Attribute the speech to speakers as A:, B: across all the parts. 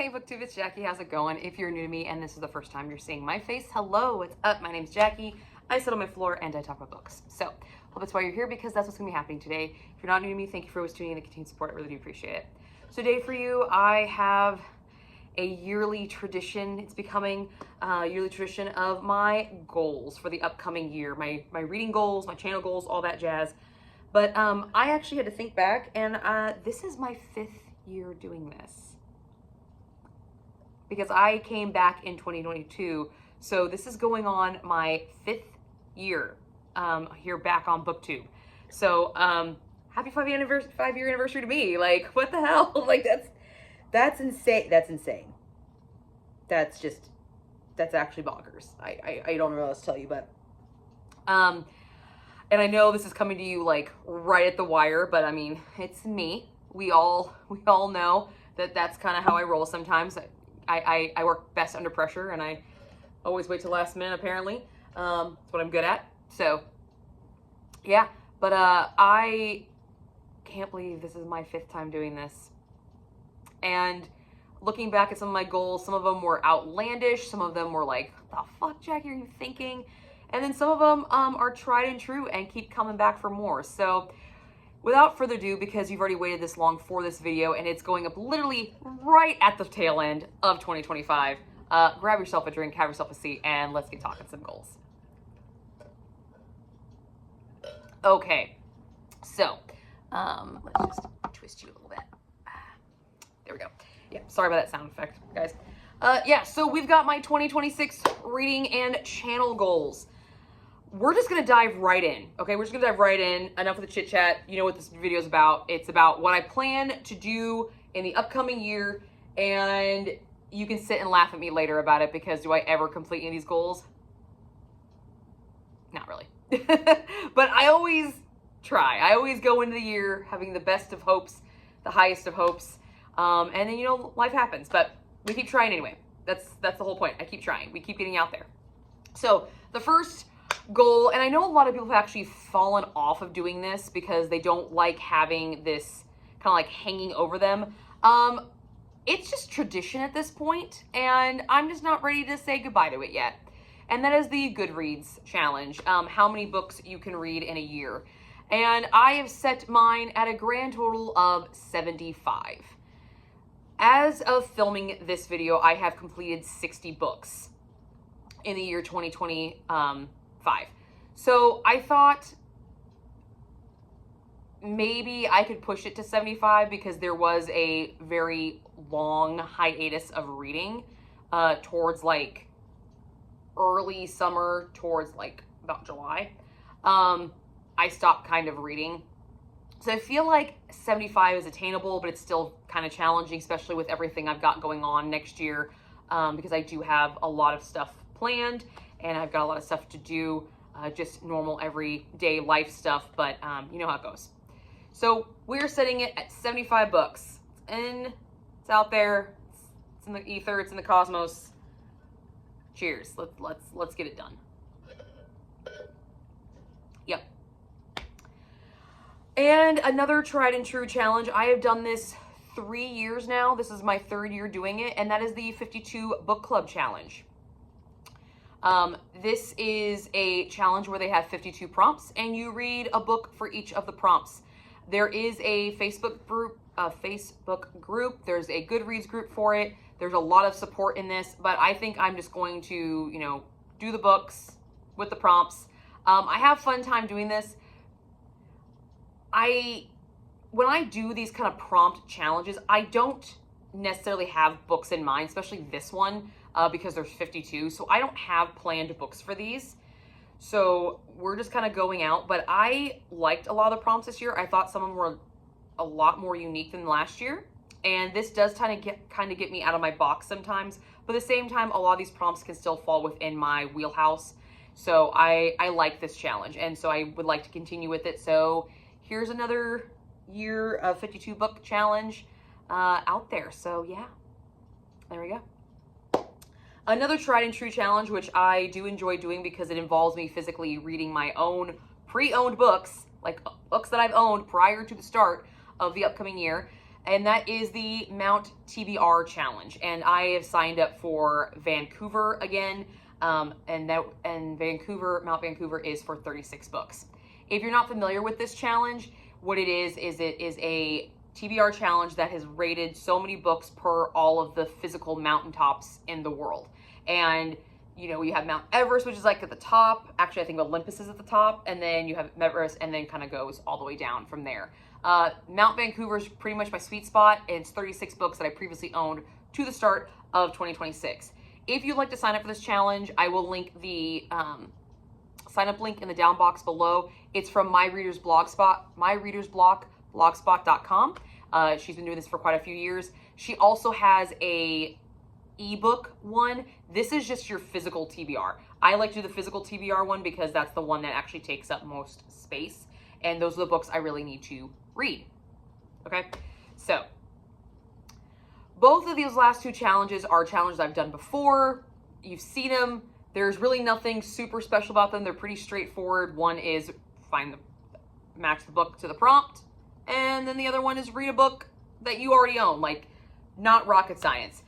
A: Hey booktube, it's Jackie. How's it going? If you're new to me and this is the first time you're seeing my face, hello, what's up? My name's Jackie. I sit on my floor and I talk about books. So, hope that's why you're here, because that's what's gonna be happening today. If you're not new to me, thank you for always tuning in and continued support. I really do appreciate it. So today for you, I have a yearly tradition. It's becoming a yearly tradition of my goals for the upcoming year. My reading goals, my channel goals, all that jazz. But I actually had to think back, and this is my 5th year doing this. Because I came back in 2022. So this is going on my 5th year here back on BookTube. So happy 5-year anniversary to me. Like, what the hell? Like, that's insane. That's insane. That's actually bonkers. I don't know what else to tell you, but and I know this is coming to you like right at the wire, but I mean, it's me. We all know that that's kind of how I roll sometimes. I work best under pressure, and I always wait till last minute, apparently. That's what I'm good at. So, yeah. But I can't believe this is my 5th time doing this. And looking back at some of my goals, some of them were outlandish. Some of them were like, what the fuck, Jackie, are you thinking? And then some of them are tried and true and keep coming back for more. So, without further ado, because you've already waited this long for this video and it's going up literally right at the tail end of 2025, grab yourself a drink, have yourself a seat, and let's get talking some goals. Okay, so let's just twist you a little bit. There we go. Yeah, sorry about that sound effect, guys. Yeah, so we've got my 2026 reading and channel goals. We're just going to dive right in, okay? We're just going to dive right in. Enough of the chit chat. You know what this video is about. It's about what I plan to do in the upcoming year, and you can sit and laugh at me later about it, because do I ever complete any of these goals? Not really. But I always try. I always go into the year having the best of hopes, the highest of hopes, and then, you know, life happens, but we keep trying anyway. That's the whole point. I keep trying. We keep getting out there. So the first goal, and I know a lot of people have actually fallen off of doing this because they don't like having this kind of like hanging over them. It's just tradition at this point, and I'm just not ready to say goodbye to it yet. And that is the Goodreads challenge, how many books you can read in a year. And I have set mine at a grand total of 75. As of filming this video, I have completed 60 books in the year 2025. So I thought maybe I could push it to 75, because there was a very long hiatus of reading towards like early summer, towards like about July. I stopped kind of reading. So I feel like 75 is attainable, but it's still kind of challenging, especially with everything I've got going on next year, because I do have a lot of stuff planned, and I've got a lot of stuff to do, just normal everyday life stuff, but you know how it goes. So we're setting it at 75 books, and it's out there, it's in the ether, it's in the cosmos. Cheers. Let's get it done. Yep. And another tried and true challenge. I have done this 3 years now. This is my 3rd year doing it, and that is the 52 book club challenge. This is a challenge where they have 52 prompts, and you read a book for each of the prompts. There is a Facebook group. There's a Goodreads group for it. There's a lot of support in this, but I think I'm just going to, you know, do the books with the prompts. I have fun time doing this. When I do these kind of prompt challenges, I don't necessarily have books in mind, especially this one, because there's 52. So I don't have planned books for these. So we're just kind of going out, but I liked a lot of the prompts this year. I thought some of them were a lot more unique than last year. And this does kind of get me out of my box sometimes. But at the same time, a lot of these prompts can still fall within my wheelhouse. So I like this challenge, and so I would like to continue with it. So here's another year of 52 book challenge out there. So yeah, there we go. Another tried and true challenge, which I do enjoy doing because it involves me physically reading my own pre-owned books, like books that I've owned prior to the start of the upcoming year. and that is the Mount TBR challenge. And I have signed up for Vancouver again, and Mount Vancouver is for 36 books. If you're not familiar with this challenge, what it is a TBR challenge that has rated so many books per all of the physical mountaintops in the world. And you know, you have Mount Everest, which is like at the top. Actually, I think Olympus is at the top, and then you have Everest, and then kind of goes all the way down from there. Mount Vancouver is pretty much my sweet spot. It's 36 books that I previously owned to the start of 2026. If you'd like to sign up for this challenge, I will link the sign up link in the down box below. It's from my reader's blogspot, blogspot.com. She's been doing this for quite a few years. She also has a ebook one. This is just your physical TBR. I like to do the physical TBR one because that's the one that actually takes up most space, and those are the books I really need to read. Okay, so both of these last two challenges are challenges I've done before. You've seen them. There's really nothing super special about them. They're pretty straightforward. One is match the book to the prompt, and then the other one is read a book that you already own, like not rocket science.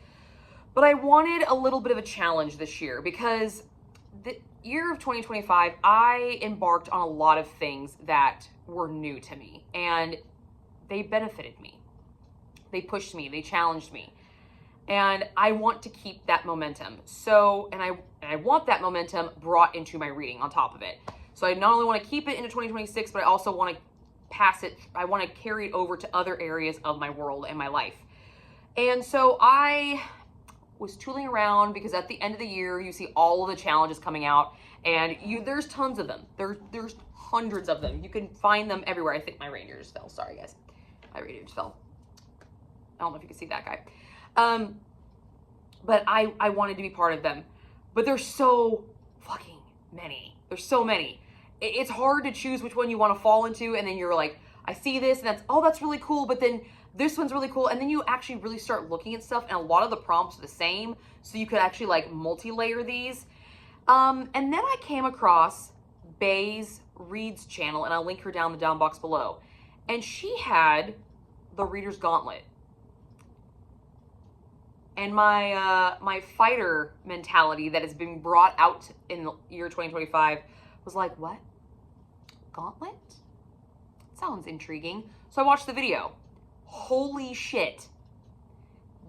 A: But I wanted a little bit of a challenge this year because the year of 2025, I embarked on a lot of things that were new to me, and they benefited me. They pushed me, they challenged me. And I want to keep that momentum. So, and I want that momentum brought into my reading on top of it. So I not only want to keep it into 2026, but I also want to pass it, I want to carry it over to other areas of my world and my life. And so I was tooling around because at the end of the year, you see all of the challenges coming out, and there's tons of them. There's hundreds of them. You can find them everywhere. I think my reindeer just fell. Sorry, guys. My reindeer just fell. I don't know if you can see that guy. But I wanted to be part of them. But there's so fucking many. There's so many. It's hard to choose which one you want to fall into, and then you're like, I see this, and that's really cool, but then this one's really cool, and then you actually really start looking at stuff, and a lot of the prompts are the same, so you could actually like multi-layer these. And then I came across FirstLadyReads channel, and I'll link her down in the down box below, and she had the Reader's Gauntlet. And my fighter mentality that has been brought out in the year 2025 was like, what? Gauntlet? Sounds intriguing. So I watched the video. Holy shit.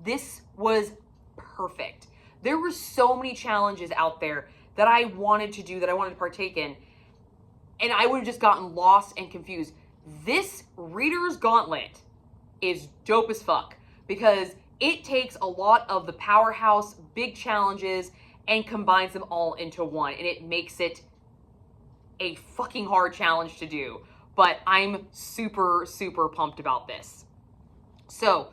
A: This was perfect. There were so many challenges out there that I wanted to do, that I wanted to partake in, and I would have just gotten lost and confused. This Reader's Gauntlet is dope as fuck because it takes a lot of the powerhouse big challenges and combines them all into one, and it makes it a fucking hard challenge to do. But I'm super, super pumped about this. So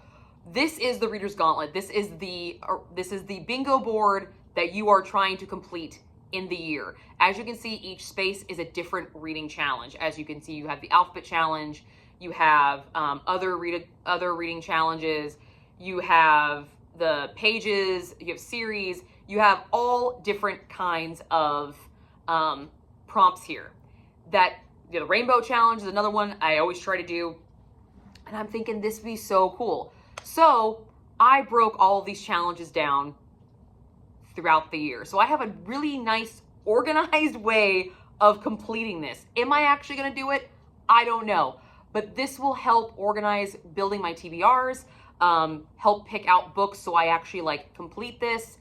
A: this is the Reader's Gauntlet. This is the bingo board that you are trying to complete in the year. As you can see, each space is a different reading challenge. As you can see, you have the alphabet challenge, you have other reading challenges, you have the pages, you have series, you have all different kinds of prompts here. The rainbow challenge is another one I always try to do, and I'm thinking this would be so cool. So I broke all of these challenges down throughout the year. So I have a really nice organized way of completing this. Am I actually gonna do it? I don't know, but this will help organize building my TBRs, help pick out books so I actually like complete this.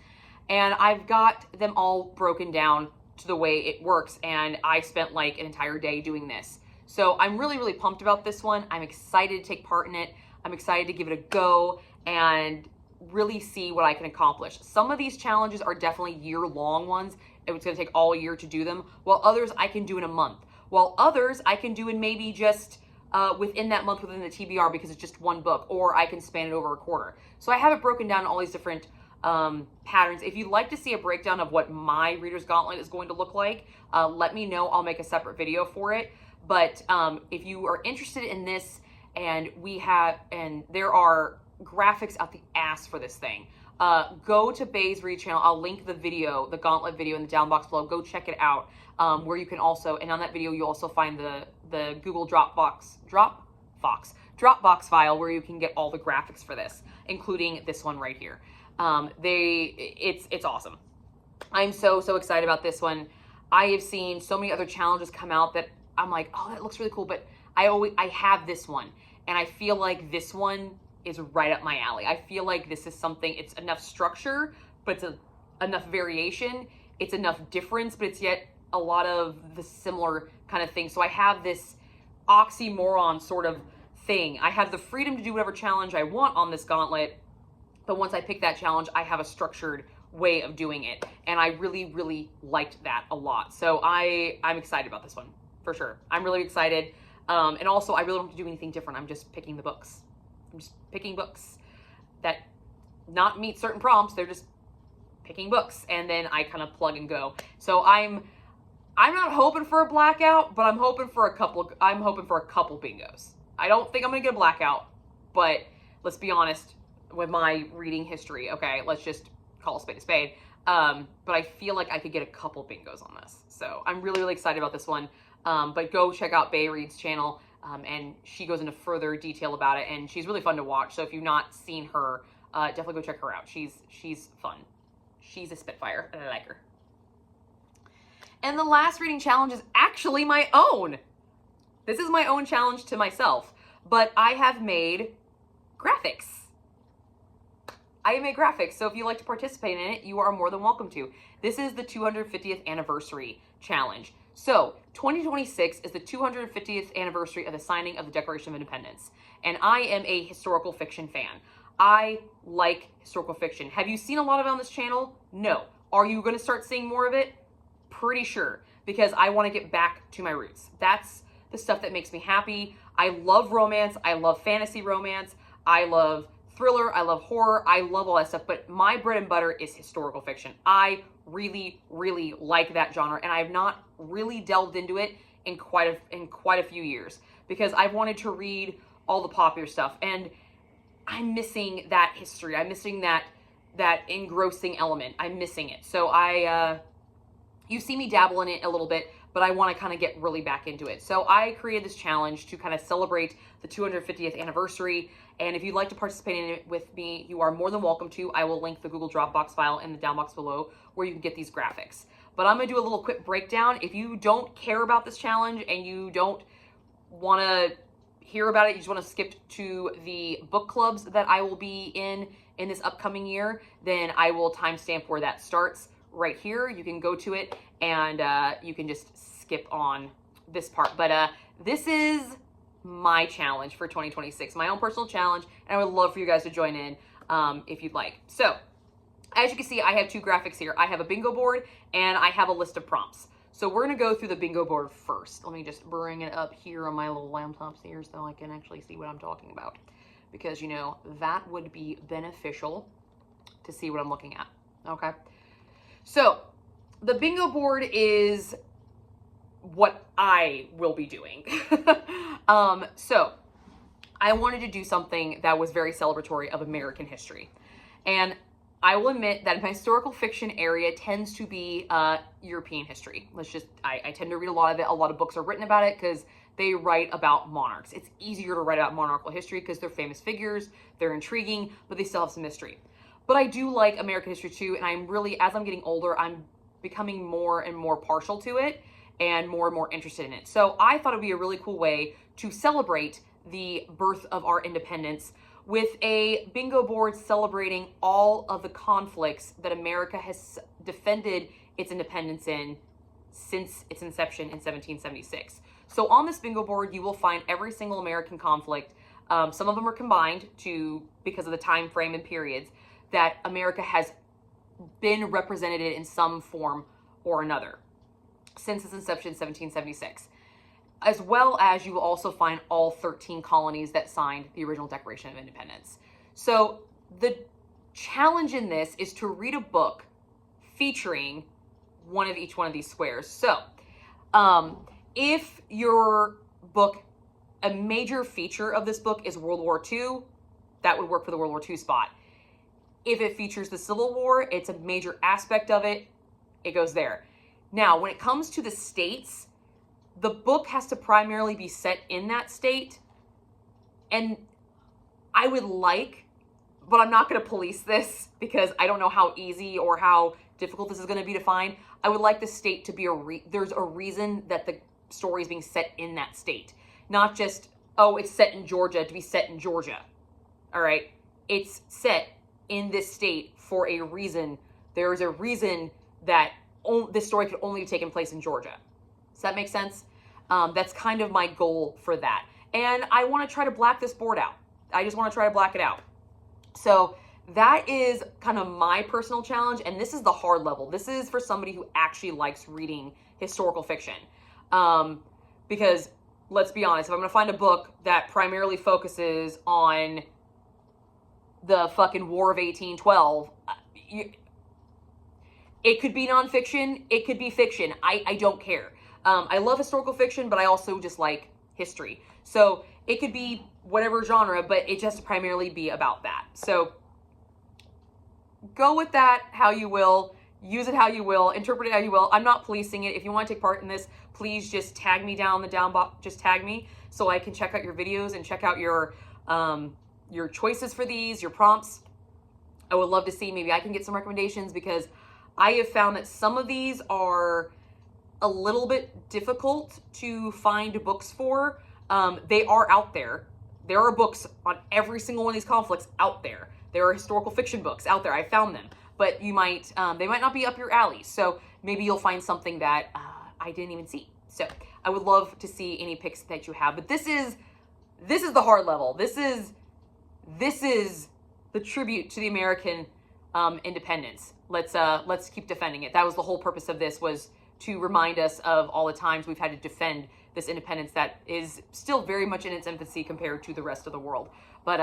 A: And I've got them all broken down to the way it works, and I spent like an entire day doing this. So I'm really, really pumped about this one. I'm excited to take part in it. I'm excited to give it a go and really see what I can accomplish. Some of these challenges are definitely year-long ones. It's gonna take all year to do them, while others I can do in a month. While others I can do in maybe just within that month within the TBR because it's just one book, or I can span it over a quarter. So I have it broken down in all these different patterns. If you'd like to see a breakdown of what my Reader's Gauntlet is going to look like, let me know. I'll make a separate video for it. But if you are interested in this, and there are graphics out the ass for this thing, go to FirstLadyReads channel. I'll link the video, the Gauntlet video, in the down box below. Go check it out. Where you can also, and on that video, you'll also find the Google Dropbox Dropbox file where you can get all the graphics for this, including this one right here. It's awesome. I'm so excited about this one. I have seen so many other challenges come out that I'm like, oh, that looks really cool, but I have this one, and I feel like this one is right up my alley. I feel like this is something, it's enough structure, but it's enough variation, it's enough difference, but it's yet a lot of the similar kind of thing. So I have this oxymoron sort of thing. I have the freedom to do whatever challenge I want on this gauntlet, but once I pick that challenge, I have a structured way of doing it, and I really liked that a lot. So I'm excited about this one for sure. I'm really excited, and also I really don't have to do anything different. I'm just picking the books. I'm just picking books that not meet certain prompts. They're just picking books, and then I kind of plug and go. So I'm not hoping for a blackout, but I'm hoping for a couple bingos. I don't think I'm gonna get a blackout, but let's be honest with my reading history. Okay, let's just call a spade a spade. But I feel like I could get a couple bingos on this. So I'm really excited about this one. But go check out Reads channel, and she goes into further detail about it, and she's really fun to watch. So if you've not seen her, definitely go check her out. She's fun. She's a spitfire, and I like her. And the last reading challenge is actually my own. This is my own challenge to myself, but I have made graphics. So if you'd like to participate in it, you are more than welcome to. This is the 250th anniversary challenge. So 2026 is the 250th anniversary of the signing of the Declaration of Independence. And I am a historical fiction fan. I like historical fiction. Have you seen a lot of it on this channel? No. Are you going to start seeing more of it? Pretty sure, because I want to get back to my roots. That's the stuff that makes me happy. I love romance. I love fantasy romance. I love thriller. I love horror. I love all that stuff, but my bread and butter is historical fiction. I really like that genre, and I have not really delved into it in quite a few years, because I've wanted to read all the popular stuff, and I'm missing that history. I'm missing that engrossing element. I'm missing it. So you see me dabble in it a little bit, but I want to kind of get really back into it. So I created this challenge to kind of celebrate the 250th anniversary. And if you'd like to participate in it with me, you are more than welcome to. I will link the Google Dropbox file in the down box below where you can get these graphics. But I'm going to do a little quick breakdown. If you don't care about this challenge and you don't want to hear about it, you just want to skip to the book clubs that I will be in this upcoming year, then I will timestamp where that starts right here. You can go to it, and you can just skip on this part. But this is my challenge for 2026, my own personal challenge, and I would love for you guys to join in if you'd like. So as you can see, I have two graphics here. I have a bingo board, and I have a list of prompts. So we're going to go through the bingo board first. Let me just bring it up here on my little laptops here so I can actually see what I'm talking about, because, you know, that would be beneficial to see what I'm looking at. Okay. So the bingo board is what I will be doing. So I wanted to do something that was very celebratory of American history. And I will admit that my historical fiction area tends to be European history. I tend to read a lot of it. A lot of books are written about it because they write about monarchs. It's easier to write about monarchical history because they're famous figures, they're intriguing, but they still have some mystery. But I do like American history too, and I'm really, as I'm getting older, I'm becoming more and more partial to it and more interested in it. So I thought it would be a really cool way to celebrate the birth of our independence with a bingo board celebrating all of the conflicts that America has defended its independence in since its inception in 1776. So on this bingo board, you will find every single American conflict. Some of them are combined because of the time frame and periods that America has been represented in some form or another since its inception in 1776. As well as you will also find all 13 colonies that signed the original Declaration of Independence. So the challenge in this is to read a book featuring one of each one of these squares. So if your book, a major feature of this book is World War II, that would work for the World War II spot. If it features the Civil War, it's a major aspect of it, it goes there. Now, when it comes to the states, the book has to primarily be set in that state, And I would like, but I'm not going to police this because I don't know how easy or how difficult this is going to be to find. I would like the state to be there's a reason that the story is being set in that state. Not just, oh, it's set in Georgia to be set in Georgia. All right. It's set in this state for a reason. There is a reason that this story could only have taken place in Georgia. Does that make sense? That's kind of my goal for that. And I want to try to black this board out. I just want to try to black it out. So that is kind of my personal challenge. And this is the hard level. This is for somebody who actually likes reading historical fiction. Because let's be honest, if I'm going to find a book that primarily focuses on the fucking War of 1812, it could be nonfiction. It could be fiction. I don't care. I love historical fiction, but I also just like history. So it could be whatever genre, but it just primarily be about that. So go with that how you will. Use it how you will. Interpret it how you will. I'm not policing it. If you want to take part in this, please just tag me down the down box. Just tag me so I can check out your videos and check out your choices for these, your prompts. I would love to see, maybe I can get some recommendations, because I have found that some of these are a little bit difficult to find books for. They are out there. There are books on every single one of these conflicts out there. There are historical fiction books out there. I found them, but they might not be up your alley. So maybe you'll find something that I didn't even see. So I would love to see any picks that you have. But this is the hard level. This is the tribute to the American independence. Let's keep defending it. That was the whole purpose of this, was to remind us of all the times we've had to defend this independence that is still very much in its infancy compared to the rest of the world. But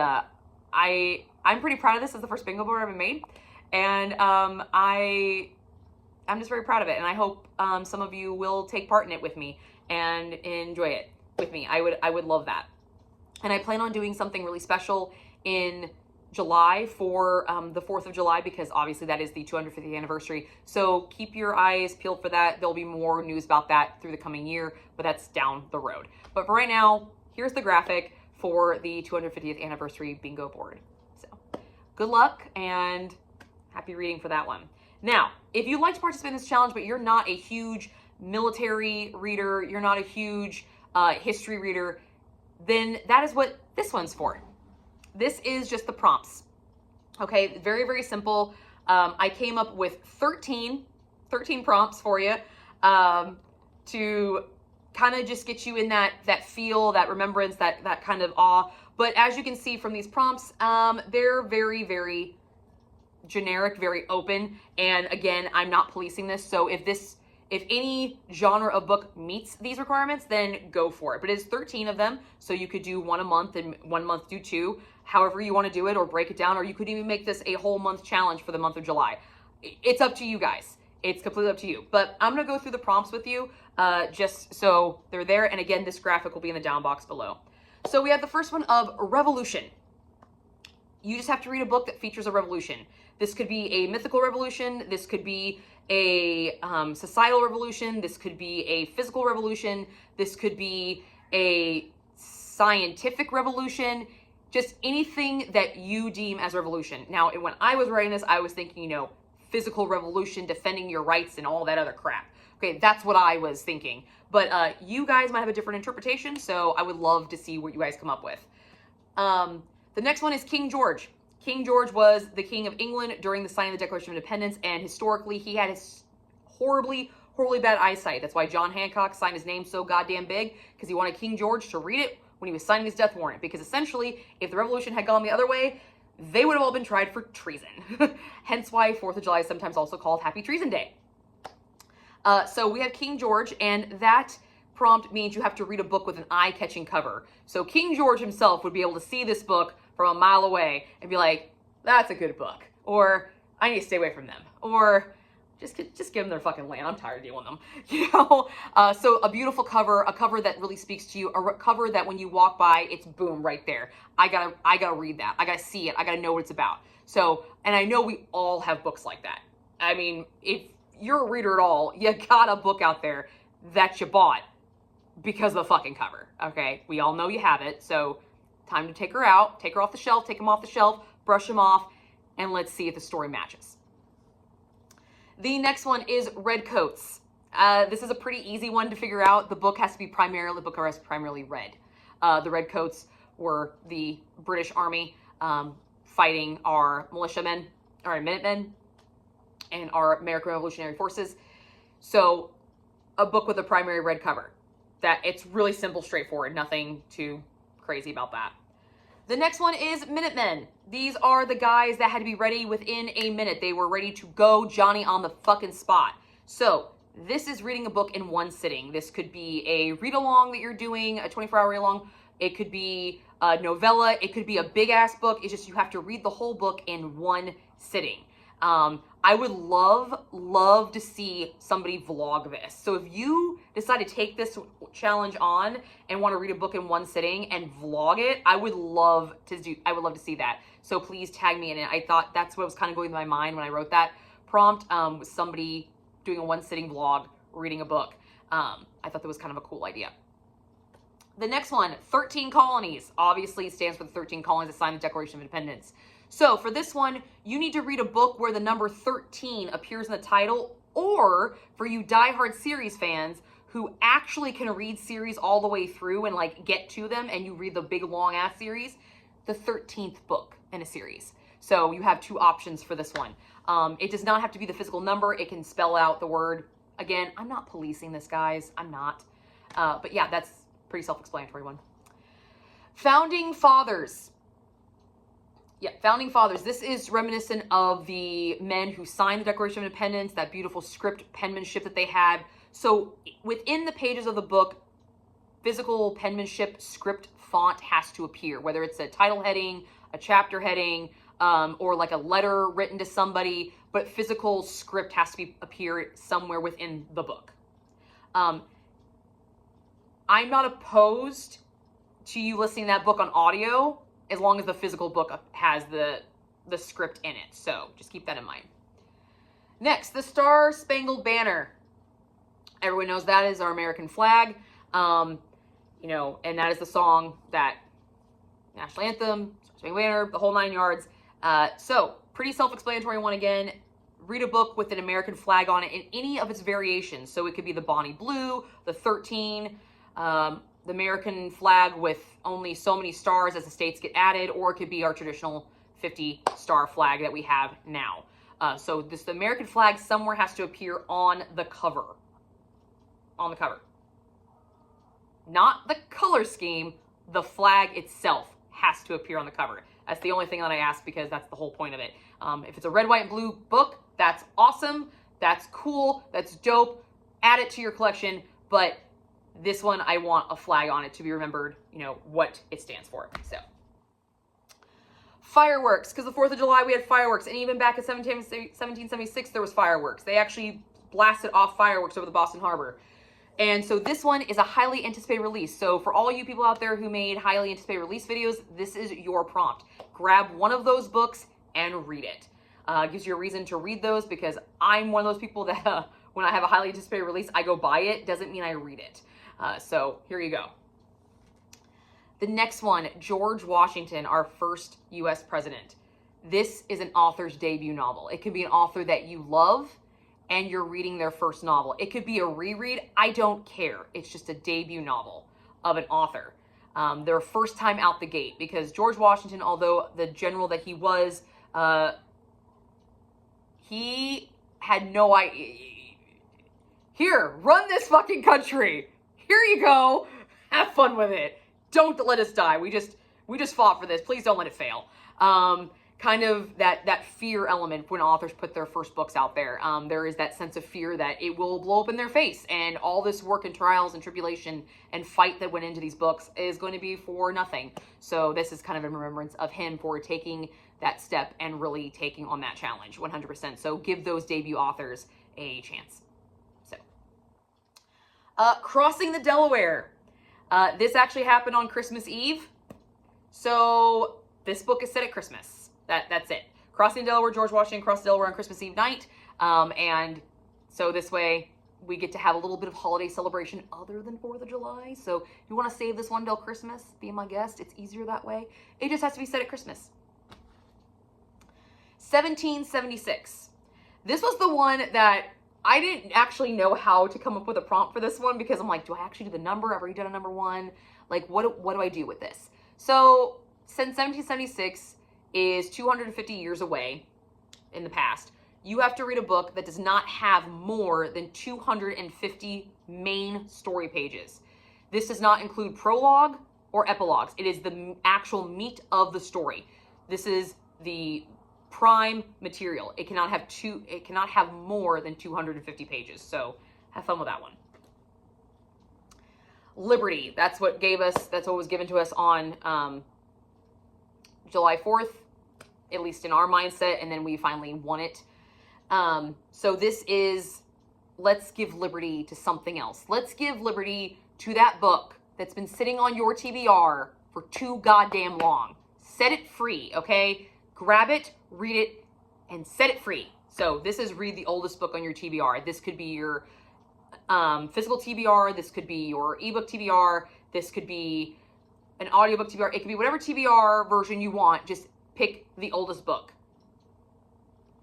A: I'm pretty proud of this. As the first bingo board I've ever made, and I'm just very proud of it. And I hope some of you will take part in it with me and enjoy it with me. I would love that. And I plan on doing something really special in July for the 4th of July, because obviously that is the 250th anniversary. So keep your eyes peeled for that. There'll be more news about that through the coming year, but that's down the road. But for right now, here's the graphic for the 250th anniversary bingo board. So good luck and happy reading for that one. Now, if you'd like to participate in this challenge, but you're not a huge military reader, you're not a huge history reader, then that is what this one's for. This is just the prompts. Okay, very, very simple. I came up with 13 prompts for you to kind of just get you in that feel, that remembrance, that kind of awe. But as you can see from these prompts, they're very, very generic, very open. And again, I'm not policing this. So if any genre of book meets these requirements, then go for it. But it's 13 of them, so you could do one a month and 1 month do 2, however you want to do it, or break it down, or you could even make this a whole month challenge for the month of July. It's up to you guys. It's completely up to you. But I'm going to go through the prompts with you just so they're there. And again, this graphic will be in the down box below. So we have the first one of revolution. You just have to read a book that features a revolution. This could be a mythical revolution. This could be a societal revolution. This could be a physical revolution. This could be a scientific revolution. Just anything that you deem as revolution. Now, when I was writing this, I was thinking, physical revolution, defending your rights and all that other crap. Okay, that's what I was thinking. But you guys might have a different interpretation, so I would love to see what you guys come up with. The next one is King George. King George was the King of England during the signing of the Declaration of Independence, and historically, he had his horribly bad eyesight. That's why John Hancock signed his name so goddamn big, because he wanted King George to read it when he was signing his death warrant, because essentially, if the revolution had gone the other way, they would have all been tried for treason. Hence why 4th of July is sometimes also called Happy Treason Day. So we have King George, and that prompt means you have to read a book with an eye-catching cover. So King George himself would be able to see this book from a mile away and be like, that's a good book, or I need to stay away from them, or just give them their fucking land. I'm tired of dealing with them. So a beautiful cover, a cover that really speaks to you, a cover that when you walk by, it's boom right there. I gotta read that. I gotta see it. I gotta know what it's about. So, and I know we all have books like that. I mean, if you're a reader at all, you got a book out there that you bought because of the fucking cover. Okay, we all know you have it. So time to take her out, take her off the shelf, take them off the shelf, brush them off, and let's see if the story matches. The next one is Redcoats. This is a pretty easy one to figure out. The book has to be primarily red. The Redcoats were the British Army fighting our militiamen, or Minutemen, and our American Revolutionary Forces. So a book with a primary red cover. That it's really simple, straightforward, nothing too crazy about that. The next one is Minutemen. These are the guys that had to be ready within a minute. They were ready to go, Johnny on the fucking spot. So this is reading a book in one sitting. This could be a read-along that you're doing, a 24-hour read-along. It could be a novella. It could be a big-ass book. It's just you have to read the whole book in one sitting. I would love to see somebody vlog this. So if you decide to take this challenge on and want to read a book in one sitting and vlog it, I would love to see that. So please tag me in it. I thought that's what was kind of going through my mind when I wrote that prompt, was somebody doing a one sitting vlog, reading a book. I thought that was kind of a cool idea. The next one, 13 Colonies, obviously stands for the 13 colonies that signed the Declaration of Independence. So for this one, you need to read a book where the number 13 appears in the title, or for you diehard series fans who actually can read series all the way through and like get to them, and you read the big long ass series, the 13th book in a series. So you have two options for this one. It does not have to be the physical number. It can spell out the word. Again, I'm not policing this, guys. I'm not. But yeah, that's pretty self-explanatory one. Founding Fathers. Yeah, Founding Fathers. This is reminiscent of the men who signed the Declaration of Independence, that beautiful script penmanship that they had. So within the pages of the book, physical penmanship script font has to appear, whether it's a title heading, a chapter heading, or like a letter written to somebody, but physical script has to appear somewhere within the book. I'm not opposed to you listening to that book on audio, as long as the physical book has the script in it. So just keep that in mind. Next, the Star Spangled Banner. Everyone knows that is our American flag. You know, and that is the song that, national anthem, Star Spangled Banner, the whole 9 yards. So pretty self-explanatory one again. Read a book with an American flag on it in any of its variations. So it could be the Bonnie Blue, the 13, the American flag with only so many stars as the states get added, or it could be our traditional 50-star flag that we have now. So the American flag somewhere has to appear on the cover. On the cover. Not the color scheme, the flag itself has to appear on the cover. That's the only thing that I ask, because that's the whole point of it. If it's a red, white, and blue book, that's awesome, that's cool, that's dope, add it to your collection, but this one, I want a flag on it to be remembered, you know, what it stands for. So, fireworks, because the 4th of July we had fireworks, and even back in 1776 there was fireworks. They actually blasted off fireworks over the Boston Harbor. And so this one is a highly anticipated release. So for all you people out there who made highly anticipated release videos, this is your prompt. Grab one of those books and read it. Gives you a reason to read those, because I'm one of those people that when I have a highly anticipated release, I go buy it. Doesn't mean I read it. So here you go. The next one, George Washington, our first U.S. president. This is an author's debut novel. It could be an author that you love and you're reading their first novel. It could be a reread. I don't care. It's just a debut novel of an author. Their first time out the gate, because George Washington, although the general that he was, he had no idea. Here, run this fucking country. Here you go. Have fun with it. Don't let us die. We just fought for this. Please don't let it fail. Kind of that fear element when authors put their first books out there. There is that sense of fear that it will blow up in their face, and all this work and trials and tribulation and fight that went into these books is going to be for nothing. So this is kind of in remembrance of him for taking that step and really taking on that challenge 100%. So give those debut authors a chance. So, Crossing the Delaware. This actually happened on Christmas Eve. So this book is set at Christmas. That's it. Crossing the Delaware, George Washington crossed the Delaware on Christmas Eve night. And so this way, we get to have a little bit of holiday celebration other than 4th of July. So if you want to save this one till Christmas, be my guest. It's easier that way. It just has to be said at Christmas. 1776. This was the one that I didn't actually know how to come up with a prompt for this one, because I'm like, do I actually do the number? I've already done a number one. Like, what do I do with this? So since 1776 is 250 years away in the past, you have to read a book that does not have more than 250 main story pages. This does not include prologue or epilogues. It is the actual meat of the story. This is the prime material. It cannot have more than 250 pages. So have fun with that one. Liberty. That's what was given to us on July 4th, at least in our mindset, and then we finally won it. So this is, let's give liberty to something else. Let's give liberty to that book that's been sitting on your TBR for too goddamn long. Set it free, okay? Grab it, read it, and set it free. So this is read the oldest book on your TBR. This could be your physical TBR. This could be your ebook TBR. This could be an audiobook TBR. It could be whatever TBR version you want. Just pick the oldest book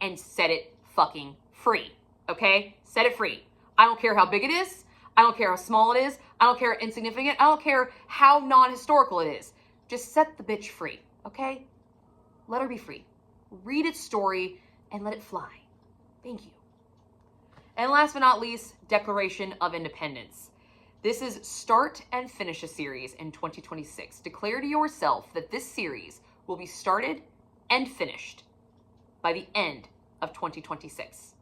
A: and set it fucking free, okay? Set it free. I don't care how big it is. I don't care how small it is. I don't care how insignificant. I don't care how non-historical it is. Just set the bitch free, okay? Let her be free. Read its story and let it fly. Thank you. And last but not least, Declaration of Independence. This is start and finish a series in 2026. Declare to yourself that this series will be started and finished by the end of 2026.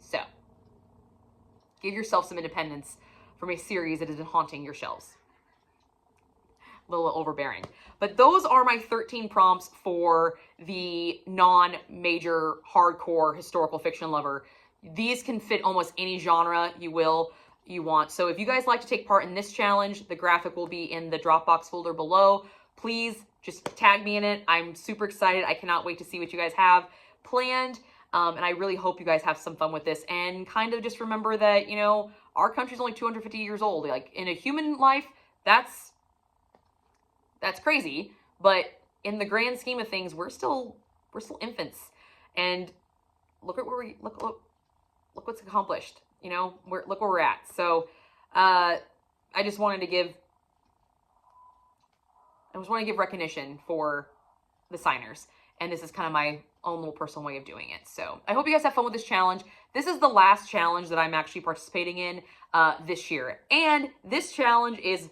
A: So, give yourself some independence from a series that has been haunting your shelves. A little overbearing. But those are my 13 prompts for the non-major hardcore historical fiction lover. These can fit almost any genre you want. So if you guys like to take part in this challenge, the graphic will be in the Dropbox folder below. Please just tag me in it. I'm super excited. I cannot wait to see what you guys have planned. And I really hope you guys have some fun with this, and kind of just remember that, you know, our country's only 250 years old. Like, in a human life, that's crazy, but in the grand scheme of things, we're still infants. And look at where look what's accomplished. You know, look where we're at. So, I just wanted to give recognition for the signers, and this is kind of my own little personal way of doing it. So I hope you guys have fun with this challenge. This is the last challenge that I'm actually participating in this year, and this challenge is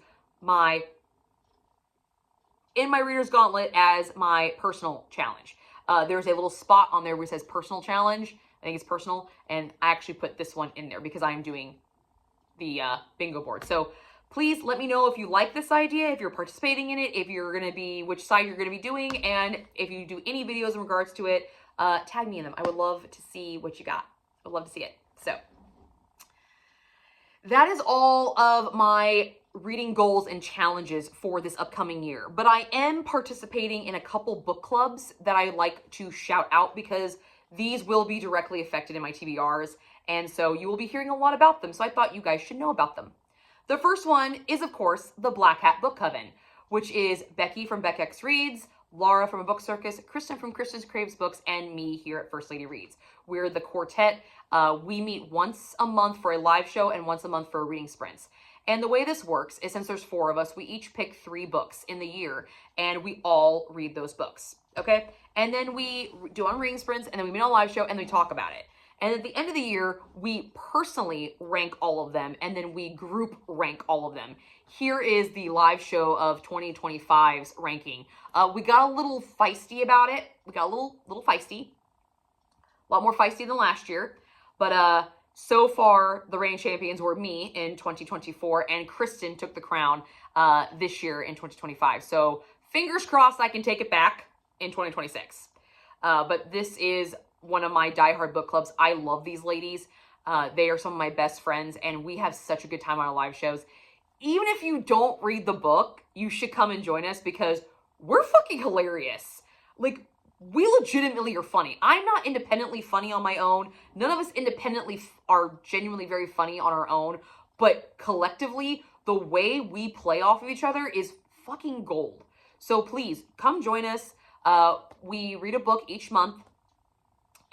A: in my Reader's Gauntlet as my personal challenge. There's a little spot on there where it says personal challenge. I think it's personal, and I actually put this one in there because I'm doing the bingo board. So please let me know if you like this idea, if you're participating in it, if you're going to be, which side you're going to be doing, and if you do any videos in regards to it, tag me in them. I would love to see what you got. I would love to see it. So that is all of my reading goals and challenges for this upcoming year. But I am participating in a couple book clubs that I like to shout out, because these will be directly affected in my TBRs, and so you will be hearing a lot about them, so I thought you guys should know about them. The first one is, of course, the Black Hat Book Coven, which is Becky from Beck Reads, Laura from A Book Circus, Kristen from Kristen's Craves Books, and me here at First Lady Reads. We're the quartet. We meet once a month for a live show and once a month for reading sprints. And the way this works is, since there's 4 of us, we each pick 3 books in the year, and we all read those books, okay? And then we do on reading sprints, and then we meet on a live show, and we talk about it. And at the end of the year, we personally rank all of them, and then we group rank all of them. Here is the live show of 2025's ranking. We got a little feisty about it. We got a little feisty. A lot more feisty than last year. But so far, the reigning champions were me in 2024, and Kristen took the crown this year in 2025. So fingers crossed I can take it back in 2026. But this is one of my diehard book clubs. I love these ladies. They are some of my best friends, and we have such a good time on our live shows. Even if you don't read the book, you should come and join us, because we're fucking hilarious. Like, we legitimately are funny. I'm not independently funny on my own. None of us independently are genuinely very funny on our own. But collectively, the way we play off of each other is fucking gold. So please, come join us. We read a book each month.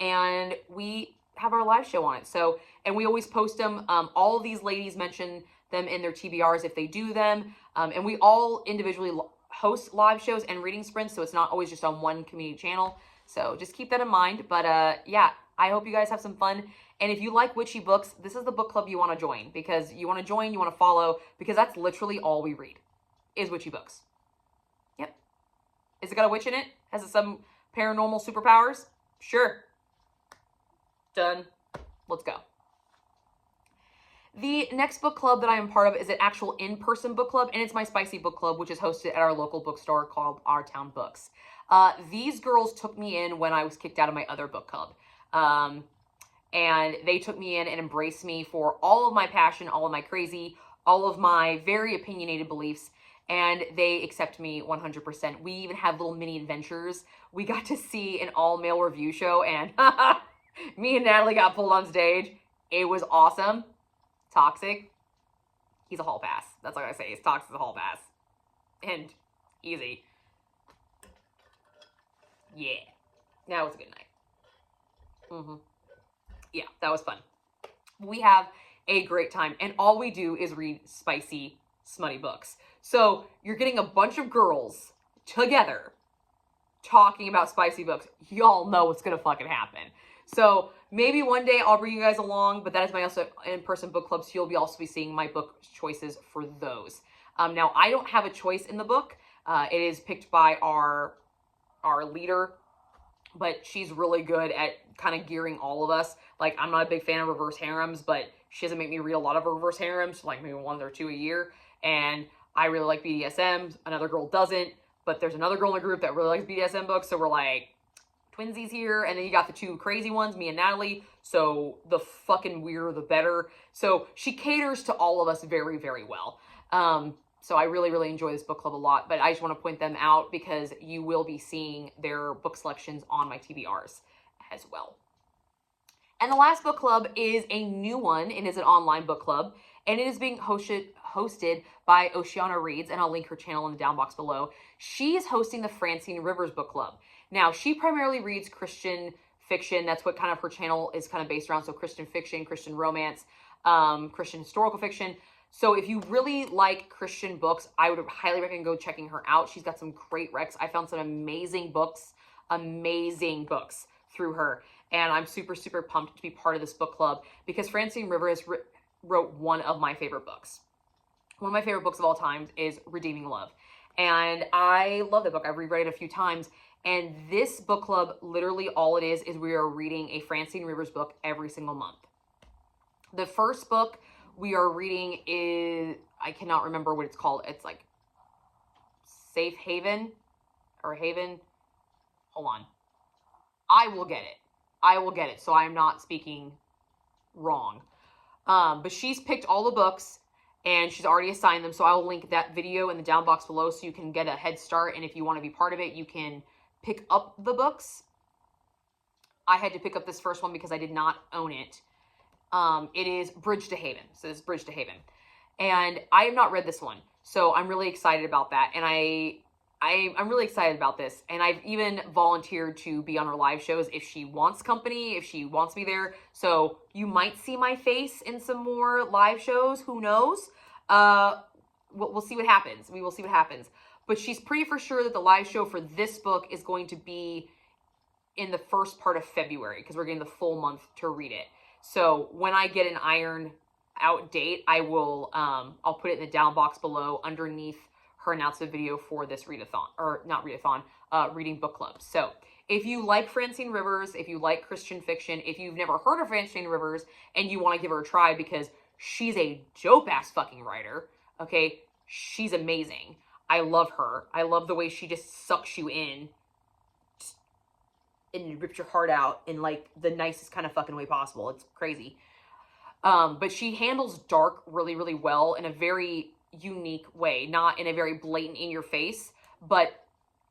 A: And we have our live show on it. So, and we always post them. All of these ladies mention them in their TBRs if they do them. And we all individually host live shows and reading sprints, so it's not always just on one community channel. So just keep that in mind. But yeah, I hope you guys have some fun. And if you like witchy books, this is the book club you want to join, because you want to join, you want to follow, because that's literally all we read is witchy books. Yep. Is it got a witch in it? Has it some paranormal superpowers? Sure. Done. Let's go. The next book club that I am part of is an actual in-person book club, and it's my spicy book club, which is hosted at our local bookstore called Our Town Books. These girls took me in when I was kicked out of my other book club. And they took me in and embraced me for all of my passion, all of my crazy, all of my very opinionated beliefs, and they accept me 100%. We even had little mini adventures. We got to see an all-male review show, and me and Natalie got pulled on stage. It was awesome. Toxic. He's a hall pass. That's all I say. Is Toxic is a hall pass. And easy. Yeah. That was a good night. Yeah, that was fun. We have a great time. And all we do is read spicy, smutty books. So you're getting a bunch of girls together talking about spicy books. Y'all know what's going to fucking happen. So maybe one day I'll bring you guys along, but that is my also in-person book club, so you'll be also be seeing my book choices for those. Now, I don't have a choice in the book. It is picked by our leader, but she's really good at kind of gearing all of us. Like, I'm not a big fan of reverse harems, but she doesn't make me read a lot of reverse harems, like maybe 1 or 2 a year. And I really like BDSM. Another girl doesn't, but there's another girl in the group that really likes BDSM books, so we're like twinsies here. And then you got the 2 crazy ones, me and Natalie. So the fucking weirder, the better. So she caters to all of us very, very well. So I really, really enjoy this book club a lot, but I just want to point them out because you will be seeing their book selections on my TBRs as well. And the last book club is a new one, and is an online book club, and it is being hosted by Oceana Reads, and I'll link her channel in the down box below. She is hosting the Francine Rivers book club. Now, she primarily reads Christian fiction. That's what kind of her channel is kind of based around. So Christian fiction, Christian romance, Christian historical fiction. So if you really like Christian books, I would highly recommend go checking her out. She's got some great recs. I found some amazing books through her. And I'm super, super pumped to be part of this book club because Francine Rivers wrote one of my favorite books. One of my favorite books of all time is Redeeming Love. And I love that book. I've reread it a few times. And this book club, literally all it is we are reading a Francine Rivers book every single month. The first book we are reading is, I cannot remember what it's called. It's like Safe Haven or Haven. Hold on. I will get it. So I'm not speaking wrong. But she's picked all the books and she's already assigned them. So I'll link that video in the down box below so you can get a head start. And if you want to be part of it, you can pick up the books. I had to pick up this first one because I did not own it. It is Bridge to Haven. So it's Bridge to Haven. And I have not read this one. So I'm really excited about that. And I'm really excited about this. And I've even volunteered to be on her live shows if she wants company, if she wants me there. So you might see my face in some more live shows. Who knows? We'll see what happens. We will see what happens. But she's pretty for sure that the live show for this book is going to be in the first part of February because we're getting the full month to read it. So when I get an iron out date, I will, I'll put it in the down box below underneath her announcement video for this readathon, or not readathon, reading book club. So if you like Francine Rivers, if you like Christian fiction, if you've never heard of Francine Rivers and you want to give her a try because she's a dope ass fucking writer, okay, she's amazing. I love her. I love the way she just sucks you in and rips your heart out in like the nicest kind of fucking way possible. It's crazy. But she handles dark really, really well in a very unique way, not in a very blatant in your face, but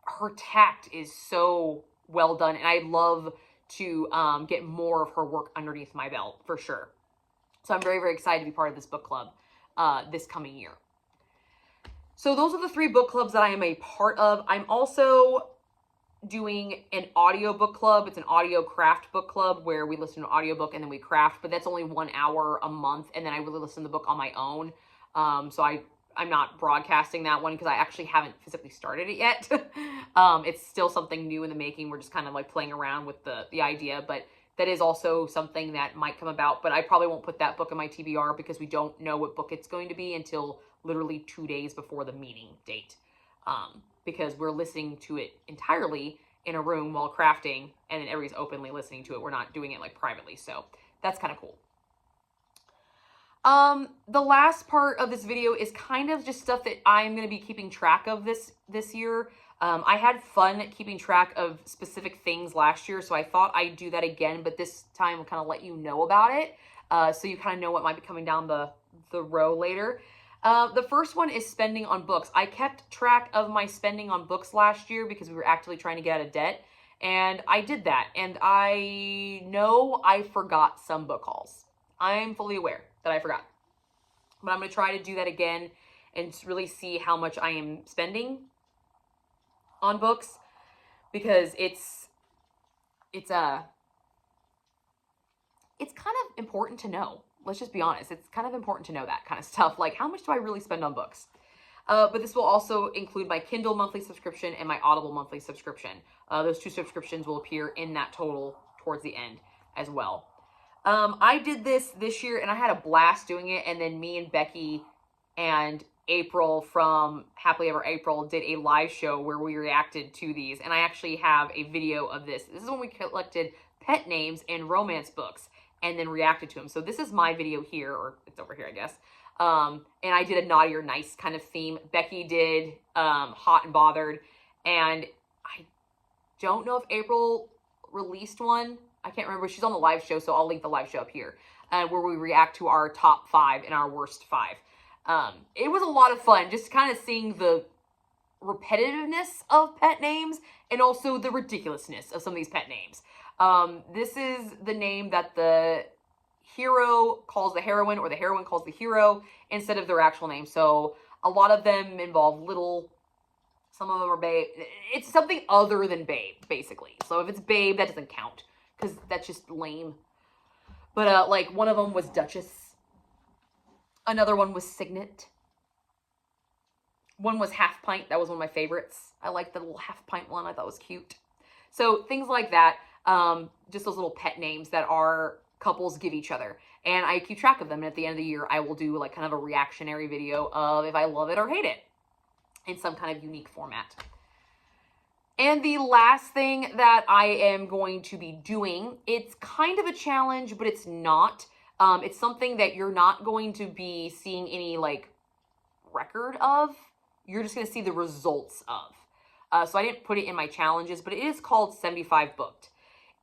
A: her tact is so well done. And I'd love to get more of her work underneath my belt for sure. So I'm very, very excited to be part of this book club this coming year. So those are the 3 book clubs that I am a part of. I'm also doing an audio book club. It's an audio craft book club where we listen to an audiobook and then we craft, but that's only 1 hour a month. And then I really listen to the book on my own. So I'm not broadcasting that one because I actually haven't physically started it yet. It's still something new in the making. We're just kind of like playing around with the idea, but that is also something that might come about. But I probably won't put that book in my TBR because we don't know what book it's going to be until literally 2 days before the meeting date. Because we're listening to it entirely in a room while crafting, and then everybody's openly listening to it. We're not doing it like privately. So that's kind of cool. The last part of this video is kind of just stuff that I'm going to be keeping track of this year. I had fun keeping track of specific things last year, so I thought I'd do that again, but this time I'll kind of let you know about it, so you kind of know what might be coming down the row later. The first one is spending on books. I kept track of my spending on books last year because we were actively trying to get out of debt, and I did that, and I know I forgot some book hauls. I'm fully aware that I forgot, but I'm going to try to do that again and really see how much I am spending on books, because it's kind of important to know. Let's just be honest. It's kind of important to know that kind of stuff. Like, how much do I really spend on books? But this will also include my Kindle monthly subscription and my Audible monthly subscription. Those 2 subscriptions will appear in that total towards the end as well. I did this year and I had a blast doing it. And then me and Becky and April from Happily Ever April did a live show where we reacted to these. And I actually have a video of this. This is when we collected pet names in romance books and then reacted to them. So this is my video here, or it's over here, I guess. And I did a naughty or nice kind of theme. Becky did hot and bothered. And I don't know if April released one. I can't remember. She's on the live show, so I'll link the live show up here, where we react to our top 5 and our worst 5. It was a lot of fun, just kind of seeing the repetitiveness of pet names and also the ridiculousness of some of these pet names. This is the name that the hero calls the heroine, or the heroine calls the hero, instead of their actual name. So a lot of them involve little, some of them are babe. It's something other than babe, basically. So if it's babe, that doesn't count, because that's just lame. But like, one of them was Duchess. Another one was Signet. One was Half Pint. That was one of my favorites. I liked the little Half Pint one. I thought it was cute. So things like that. Just those little pet names that our couples give each other. And I keep track of them. And at the end of the year, I will do like kind of a reactionary video of if I love it or hate it in some kind of unique format. And the last thing that I am going to be doing, it's kind of a challenge, but it's not. It's something that you're not going to be seeing any like record of. You're just going to see the results of. So I didn't put it in my challenges, but it is called 75 Booked.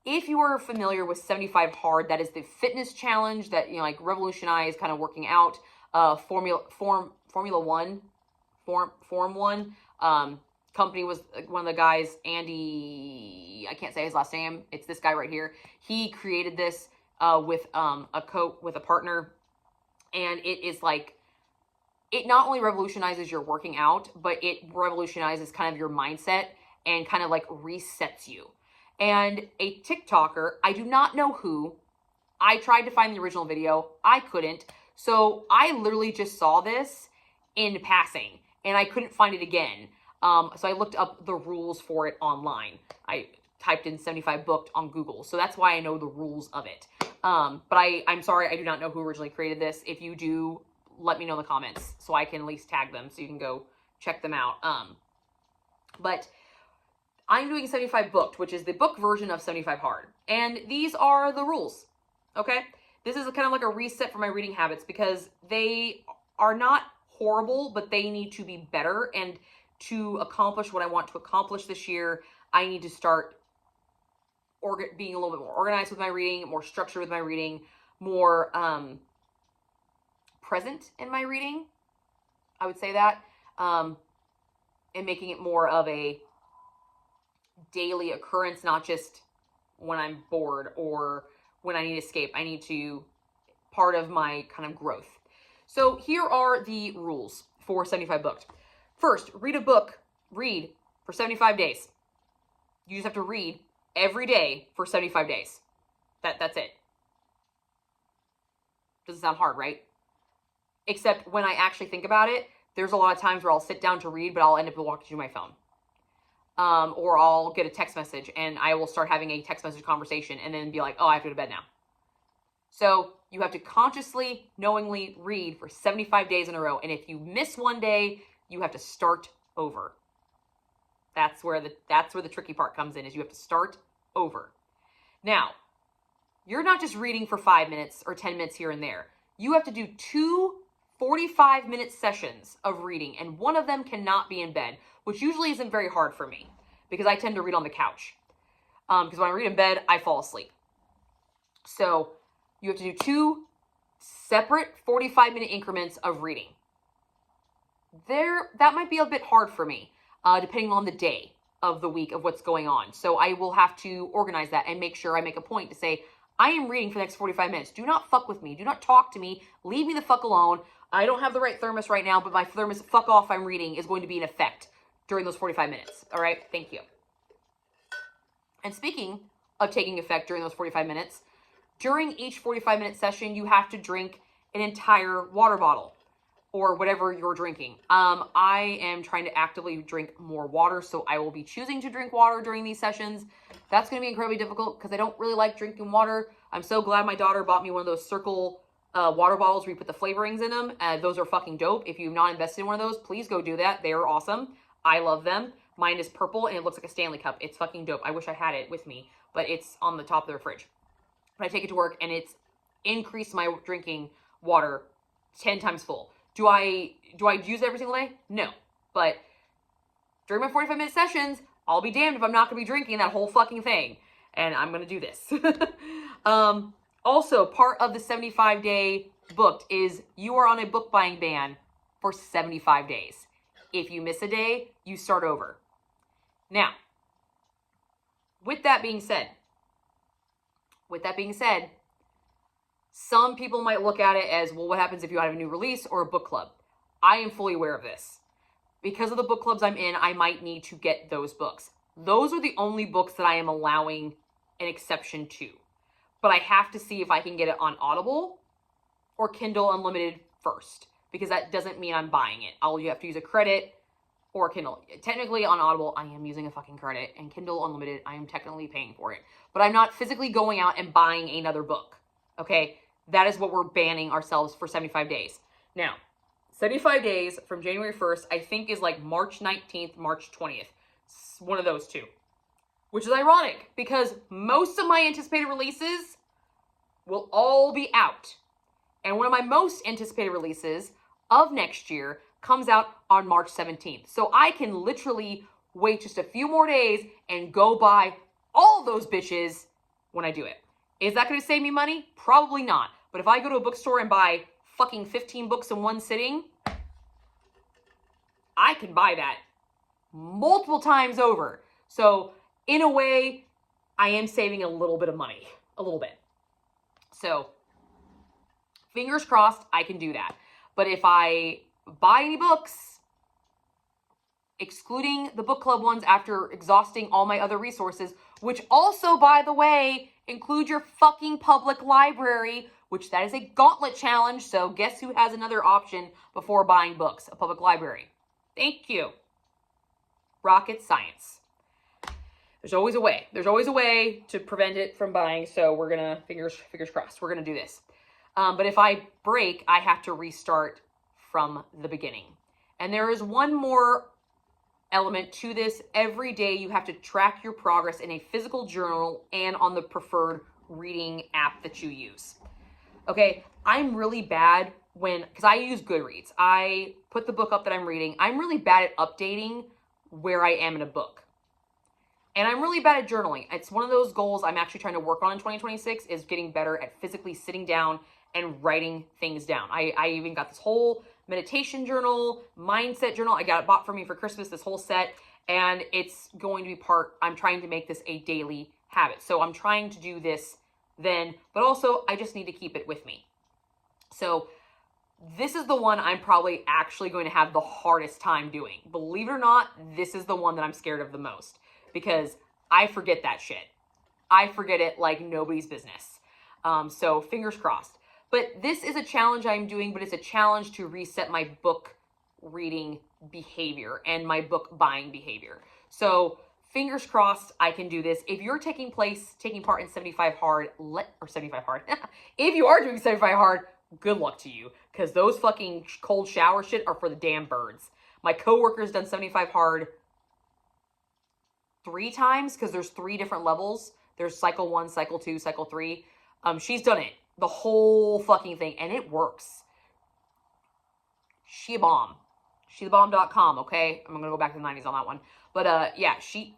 A: If you are familiar with 75 Hard, that is the fitness challenge that, you know, like revolutionized kind of working out. Formula One, Form One. Company was one of the guys, Andy, I can't say his last name. It's this guy right here. He created this with a partner, and it is like, it not only revolutionizes your working out, but it revolutionizes kind of your mindset and kind of like resets you. And a TikToker, I do not know who, I tried to find the original video, I couldn't. So I literally just saw this in passing and I couldn't find it again. So I looked up the rules for it online. I typed in 75 Booked on Google. So that's why I know the rules of it. But I'm sorry, I do not know who originally created this. If you do, let me know in the comments so I can at least tag them so you can go check them out. But I'm doing 75 Booked, which is the book version of 75 Hard. And these are the rules, okay? This is kind of like a reset for my reading habits because they are not horrible, but they need to be better. And to accomplish what I want to accomplish this year, I need to start being a little bit more organized with my reading, more structured with my reading, more present in my reading, I would say that, and making it more of a daily occurrence, not just when I'm bored or when I need to escape. I need to, part of my kind of growth. So here are the rules for 75 Booked. First, read for 75 days. You just have to read every day for 75 days. That's it. Doesn't sound hard, right? Except when I actually think about it, there's a lot of times where I'll sit down to read, but I'll end up walking through my phone. Or I'll get a text message and I will start having a text message conversation and then be like, oh, I have to go to bed now. So you have to consciously, knowingly read for 75 days in a row. And if you miss one day, you have to start over. That's where the tricky part comes in, is you have to start over. Now, you're not just reading for 5 minutes or 10 minutes here and there. You have to do 2 45-minute sessions of reading, and one of them cannot be in bed, which usually isn't very hard for me because I tend to read on the couch. Because when I read in bed, I fall asleep. So you have to do 2 separate 45-minute increments of reading. That might be a bit hard for me, depending on the day of the week of what's going on. So I will have to organize that and make sure I make a point to say, I am reading for the next 45 minutes. Do not fuck with me. Do not talk to me. Leave me the fuck alone. I don't have the right thermos right now, but my thermos, fuck off, I'm reading, is going to be in effect during those 45 minutes. All right? Thank you. And speaking of taking effect during those 45 minutes, during each 45-minute session, you have to drink an entire water bottle or whatever you're drinking. I am trying to actively drink more water, so I will be choosing to drink water during these sessions. That's going to be incredibly difficult because I don't really like drinking water. I'm so glad my daughter bought me one of those circle water bottles where you put the flavorings in them. Those are fucking dope. If you've not invested in one of those, please go do that. They are awesome. I love them. Mine is purple and it looks like a Stanley cup. It's fucking dope. I wish I had it with me, but it's on the top of the fridge. But I take it to work and it's increased my drinking water 10 times full. Do I use it every single day? No. But during my 45-minute sessions, I'll be damned if I'm not going to be drinking that whole fucking thing. And I'm going to do this. Also, part of the 75-day booked is you are on a book buying ban for 75 days. If you miss a day, you start over. Now, with that being said, some people might look at it as, well, what happens if you have a new release or a book club? I am fully aware of this. Because of the book clubs I'm in, I might need to get those books. Those are the only books that I am allowing an exception to. But I have to see if I can get it on Audible or Kindle Unlimited first. Because that doesn't mean I'm buying it. You have to use a credit or Kindle. Technically on Audible, I am using a fucking credit. And Kindle Unlimited, I am technically paying for it. But I'm not physically going out and buying another book. Okay? That is what we're banning ourselves for 75 days. Now, 75 days from January 1st, I think is like March 19th, March 20th. It's one of those two. Which is ironic because most of my anticipated releases will all be out. And one of my most anticipated releases of next year comes out on March 17th. So I can literally wait just a few more days and go buy all those bitches when I do it. Is that going to save me money? Probably not. But if I go to a bookstore and buy fucking 15 books in one sitting, I can buy that multiple times over. So in a way, I am saving a little bit of money. A little bit. So fingers crossed, I can do that. But if I buy any books, excluding the book club ones after exhausting all my other resources, which also, by the way, include your fucking public library, which that is a Gauntlet challenge, so guess who has another option before buying books? A public library. Thank you. Rocket science. There's always a way. There's always a way to prevent it from buying, so we're going to, fingers crossed, we're going to do this. But if I break, I have to restart from the beginning. And there is one more element to this. Every day you have to track your progress in a physical journal and on the preferred reading app that you use. Okay, I'm really bad because I use Goodreads. I put the book up that I'm reading. I'm really bad at updating where I am in a book. And I'm really bad at journaling. It's one of those goals I'm actually trying to work on in 2026 is getting better at physically sitting down and writing things down. I even got this whole meditation journal, mindset journal. I got it bought for me for Christmas, this whole set. And it's going to be I'm trying to make this a daily habit. So I'm trying to do this then, but also I just need to keep it with me. So this is the one I'm probably actually going to have the hardest time doing. Believe it or not, this is the one that I'm scared of the most because I forget that shit. I forget it like nobody's business. So fingers crossed. But this is a challenge I'm doing, but it's a challenge to reset my book reading behavior and my book buying behavior. So fingers crossed I can do this. If you're taking part in 75 hard, or 75 hard, if you are doing 75 hard, good luck to you, because those fucking cold shower shit are for the damn birds. My coworker's done 75 hard 3 times, because there's 3 different levels. There's cycle 1, cycle 2, cycle 3. She's done it, the whole fucking thing, and it works. She a bomb. SheTheBomb.com, okay? I'm gonna go back to the 90s on that one. But yeah, she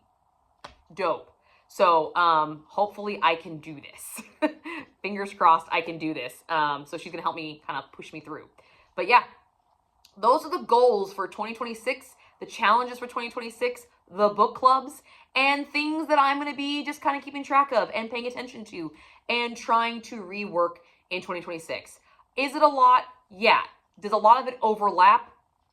A: dope. So hopefully I can do this. Fingers crossed I can do this. So she's gonna help me kind of push me through. But yeah, those are the goals for 2026, the challenges for 2026, the book clubs, and things that I'm gonna be just kind of keeping track of and paying attention to and trying to rework in 2026. Is it a lot? Yeah. Does a lot of it overlap?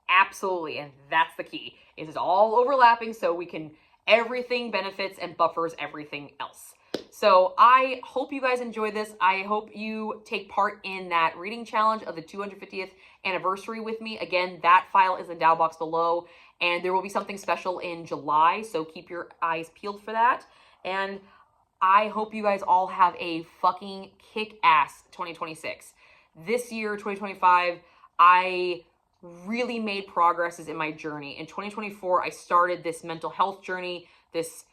A: Absolutely. And that's the key. Is it's all overlapping so we can, everything benefits and buffers everything else. So I hope you guys enjoy this. I hope you take part in that reading challenge of the 250th anniversary with me. Again, that file is in the down box below, and there will be something special in July. So keep your eyes peeled for that. And I hope you guys all have a fucking kick-ass 2026. This year, 2025, I really made progresses in my journey. In 2024, I started this mental health journey, this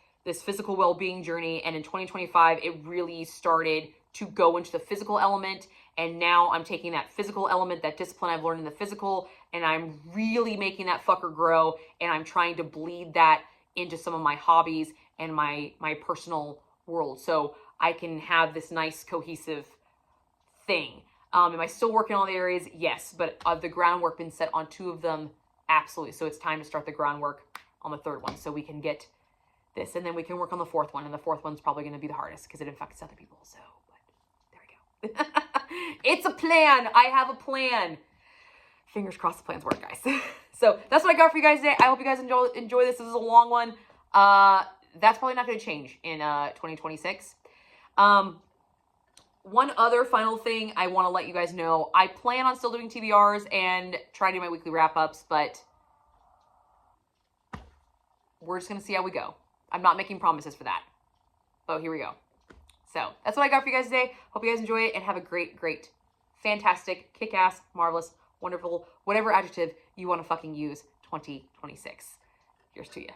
A: physical well-being journey, and in 2025, it really started to go into the physical element, and now I'm taking that physical element, that discipline I've learned in the physical, and I'm really making that fucker grow, and I'm trying to bleed that into some of my hobbies and my personal world, so I can have this nice cohesive thing. Am I still working on all the areas? Yes, but the groundwork been set on 2 of them? Absolutely. So it's time to start the groundwork on the 3rd one so we can get this, and then we can work on the 4th one, and the 4th one's probably going to be the hardest because it affects other people. So, but there we go. It's a plan. I have a plan. Fingers crossed the plans work, guys. So that's what I got for you guys today. I hope you guys enjoy this. This is a long one. That's probably not going to change in 2026. One other final thing I want to let you guys know. I plan on still doing TBRs and try to do my weekly wrap-ups, but we're just going to see how we go. I'm not making promises for that. But here we go. So that's what I got for you guys today. Hope you guys enjoy it and have a great, great, fantastic, kick-ass, marvelous, wonderful, whatever adjective you want to fucking use 2026. Here's to you.